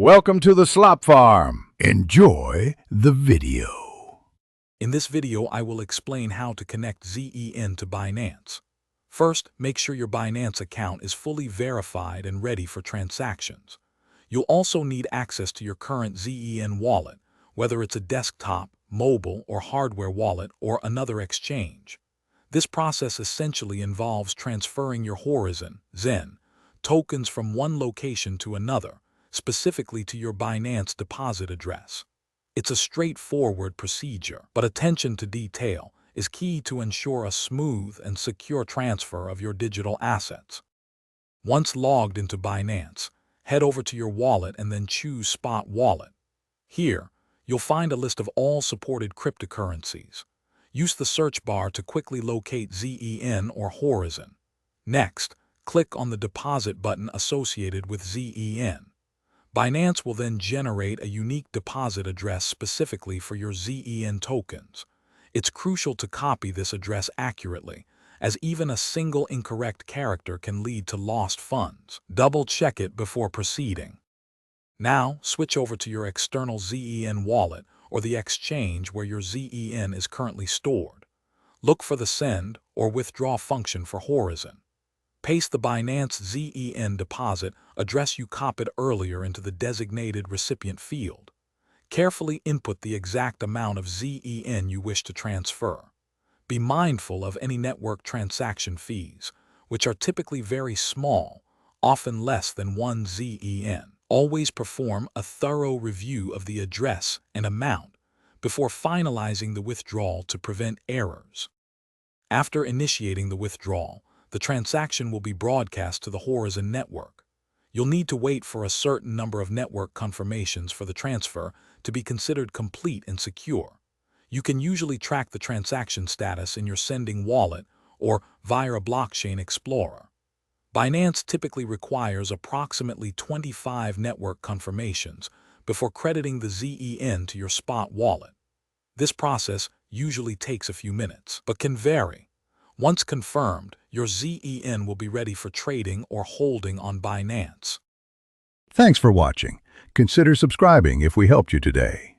Welcome to the Slop Farm. Enjoy the video. In this video, I will explain how to connect ZEN to Binance. First, make sure your Binance account is fully verified and ready for transactions. You'll also need access to your current ZEN wallet, whether it's a desktop, mobile, or hardware wallet or another exchange. This process essentially involves transferring your Horizen (ZEN) tokens from one location to another, specifically to your Binance deposit address. It's a straightforward procedure, but attention to detail is key to ensure a smooth and secure transfer of your digital assets. Once logged into Binance, head over to your wallet and then choose Spot Wallet. Here, you'll find a list of all supported cryptocurrencies. Use the search bar to quickly locate ZEN or Horizen. Next, click on the deposit button associated with ZEN. Binance will then generate a unique deposit address specifically for your ZEN tokens. It's crucial to copy this address accurately, as even a single incorrect character can lead to lost funds. Double-check it before proceeding. Now, switch over to your external ZEN wallet or the exchange where your ZEN is currently stored. Look for the send or withdraw function for Horizen. Paste the Binance ZEN deposit address you copied earlier into the designated recipient field. Carefully input the exact amount of ZEN you wish to transfer. Be mindful of any network transaction fees, which are typically very small, often less than 1 ZEN. Always perform a thorough review of the address and amount before finalizing the withdrawal to prevent errors. After initiating the withdrawal, the transaction will be broadcast to the Horizen network. You'll need to wait for a certain number of network confirmations for the transfer to be considered complete and secure. You can usually track the transaction status in your sending wallet or via a blockchain explorer. Binance typically requires approximately 25 network confirmations before crediting the ZEN to your Spot wallet. This process usually takes a few minutes, but can vary. Once confirmed, your ZEN will be ready for trading or holding on Binance. Thanks for watching. Consider subscribing if we helped you today.